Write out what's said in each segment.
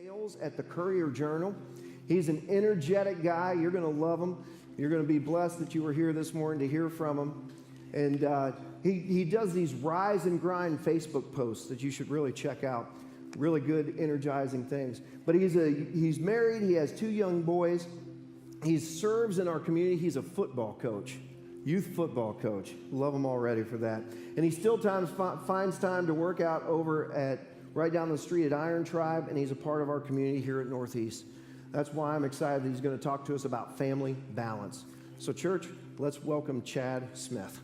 Sales at the Courier Journal. He's an energetic guy. You're going to love him. You're going to be blessed that you were here this morning to hear from him. And he does these rise and grind Facebook posts that you should really check out. Really good, energizing things. But he's married. He has 2 young boys. He serves in our community. He's a football coach, youth football coach. Love him already for that. And he still finds time to work out over at right down the street at Iron Tribe, and he's a part of our community here at Northeast. That's why I'm excited that he's going to talk to us about family balance. So church, let's welcome Chad Smith.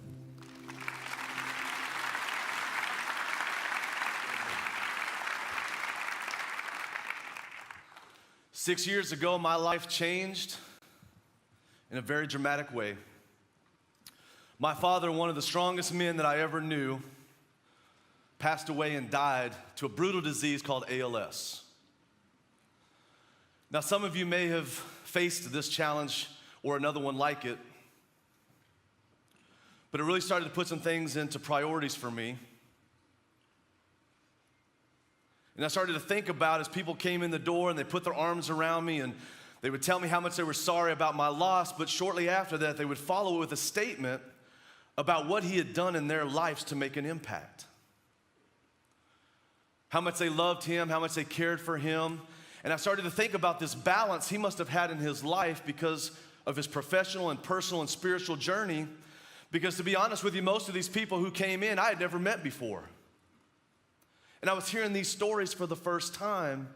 Six years ago, my life changed in a very dramatic way. My father, one of the strongest men that I ever knew, passed away and died to a brutal disease called ALS. Now, some of you may have faced this challenge or another one like it, but it really started to put some things into priorities for me. And I started to think about as people came in the door and they put their arms around me and they would tell me how much they were sorry about my loss, but shortly after that, they would follow it with a statement about what he had done in their lives to make an impact. How much they loved him, how much they cared for him. And I started to think about this balance he must have had in his life because of his professional and personal and spiritual journey. Because to be honest with you, most of these people who came in, I had never met before. And I was hearing these stories for the first time,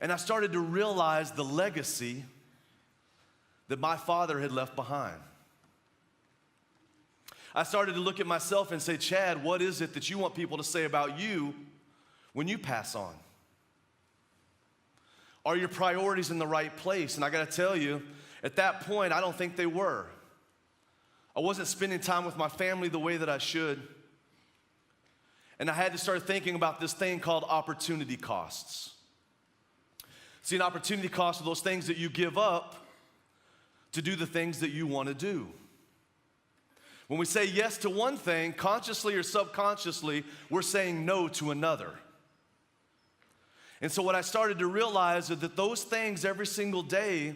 and I started to realize the legacy that my father had left behind. I started to look at myself and say, Chad, what is it that you want people to say about you when you pass on? Are your priorities in the right place? And I got to tell you, at that point, I don't think they were. I wasn't spending time with my family the way that I should. And I had to start thinking about this thing called opportunity costs. See, an opportunity cost are those things that you give up to do the things that you want to do. When we say yes to one thing, consciously or subconsciously, we're saying no to another. And so what I started to realize is that those things every single day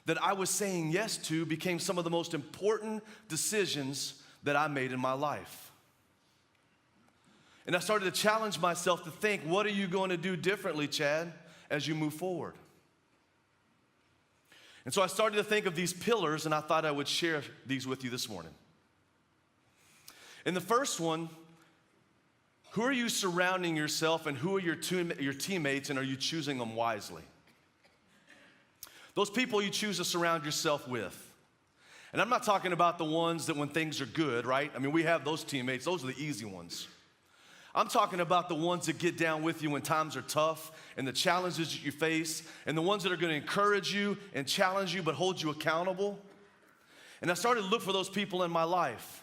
that I was saying yes to became some of the most important decisions that I made in my life. And I started to challenge myself to think, what are you going to do differently, Chad, as you move forward? And so I started to think of these pillars, and I thought I would share these with you this morning. In the first one, who are you surrounding yourself and who are your teammates, and are you choosing them wisely? Those people you choose to surround yourself with. And I'm not talking about the ones that when things are good, right? I mean, we have those teammates. Those are the easy ones. I'm talking about the ones that get down with you when times are tough and the challenges that you face, and the ones that are going to encourage you and challenge you but hold you accountable. And I started to look for those people in my life.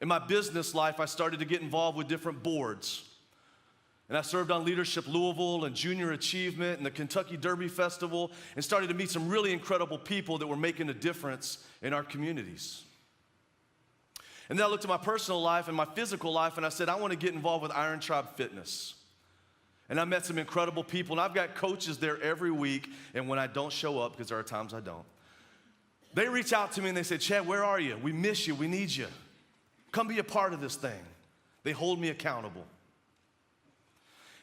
In my business life, I started to get involved with different boards. And I served on Leadership Louisville and Junior Achievement and the Kentucky Derby Festival and started to meet some really incredible people that were making a difference in our communities. And then I looked at my personal life and my physical life and I said, I want to get involved with Iron Tribe Fitness. And I met some incredible people, and I've got coaches there every week, and when I don't show up, because there are times I don't, they reach out to me and they say, Chad, where are you? We miss you, we need you. Come be a part of this thing. They hold me accountable.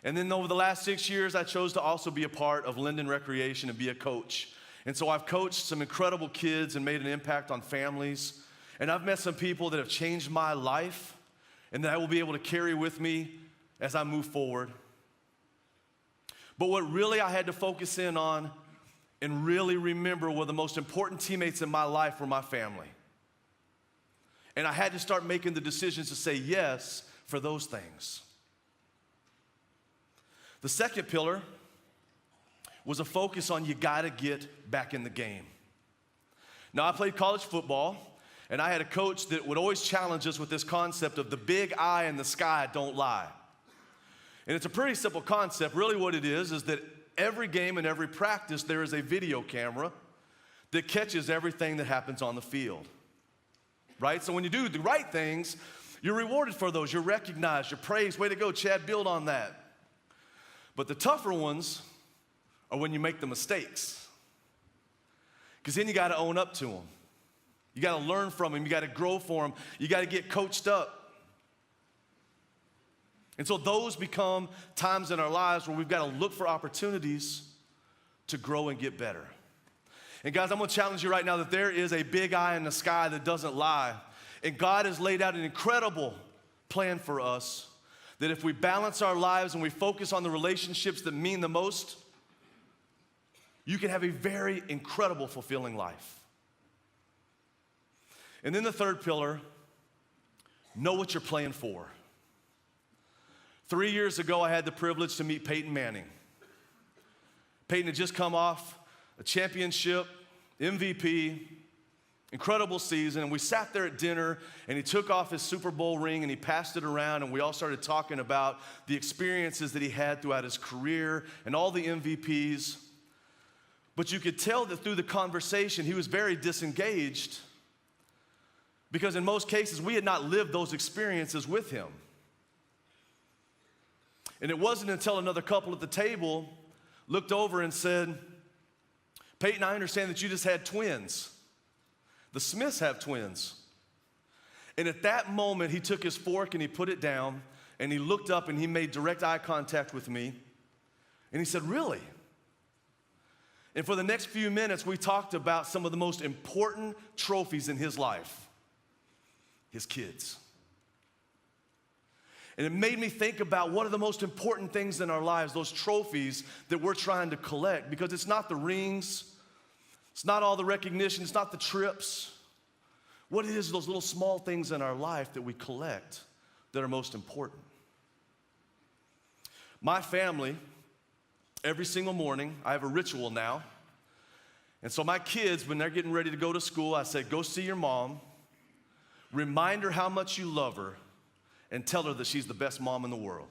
And then over the last 6 years, I chose to also be a part of Linden Recreation and be a coach. And so I've coached some incredible kids and made an impact on families. And I've met some people that have changed my life and that I will be able to carry with me as I move forward. But what really I had to focus in on and really remember were the most important teammates in my life were my family. And I had to start making the decisions to say yes for those things. The second pillar was a focus on you gotta get back in the game. Now, I played college football, and I had a coach that would always challenge us with this concept of the big eye in the sky don't lie. And it's a pretty simple concept. Really what it is that every game and every practice there is a video camera that catches everything that happens on the field. Right? So when you do the right things, you're rewarded for those. You're recognized. You're praised. Way to go, Chad. Build on that. But the tougher ones or when you make the mistakes. Because then you got to own up to them. You got to learn from them. You got to grow for them. You got to get coached up. And so those become times in our lives where we've got to look for opportunities to grow and get better. And guys, I'm going to challenge you right now that there is a big eye in the sky that doesn't lie. And God has laid out an incredible plan for us that if we balance our lives and we focus on the relationships that mean the most, you can have a very incredible, fulfilling life. And then the third pillar, know what you're playing for. 3 years ago, I had the privilege to meet Peyton Manning. Peyton had just come off a championship, MVP, incredible season, and we sat there at dinner, and he took off his Super Bowl ring, and he passed it around, and we all started talking about the experiences that he had throughout his career and all the MVPs. But you could tell that through the conversation, he was very disengaged because in most cases, we had not lived those experiences with him. And it wasn't until another couple at the table looked over and said, Peyton, I understand that you just had twins. The Smiths have twins. And at that moment, he took his fork and he put it down, and he looked up and he made direct eye contact with me. And he said, really? And for the next few minutes, we talked about some of the most important trophies in his life. His kids. And it made me think about what are the most important things in our lives, those trophies that we're trying to collect, because it's not the rings, it's not all the recognition, it's not the trips. What it is, those little small things in our life that we collect that are most important. My family, every single morning, I have a ritual now. And so my kids, when they're getting ready to go to school, I say, go see your mom, remind her how much you love her, and tell her that she's the best mom in the world.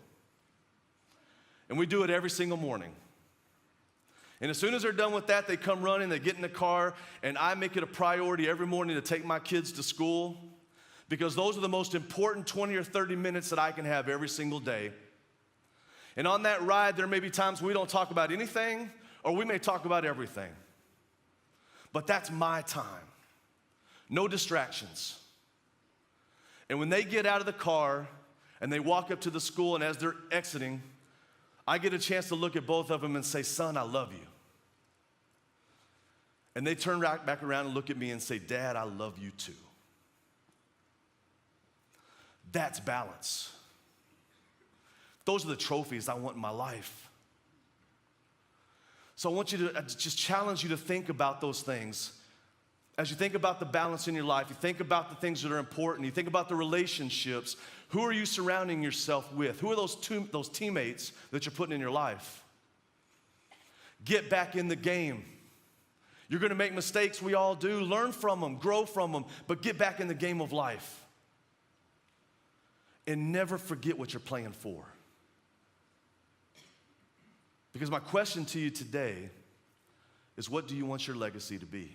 And we do it every single morning. And as soon as they're done with that, they come running, they get in the car, and I make it a priority every morning to take my kids to school, because those are the most important 20 or 30 minutes that I can have every single day. And on that ride, there may be times we don't talk about anything, or we may talk about everything. But that's my time. No distractions. And when they get out of the car and they walk up to the school, and as they're exiting, I get a chance to look at both of them and say, son, I love you. And they turn right back around and look at me and say, Dad, I love you too. That's balance. Those are the trophies I want in my life. So I want you to just challenge you to think about those things. As you think about the balance in your life, you think about the things that are important, you think about the relationships, who are you surrounding yourself with? Who are those teammates that you're putting in your life? Get back in the game. You're gonna make mistakes, we all do. Learn from them, grow from them, but get back in the game of life. And never forget what you're playing for. Because my question to you today is, what do you want your legacy to be?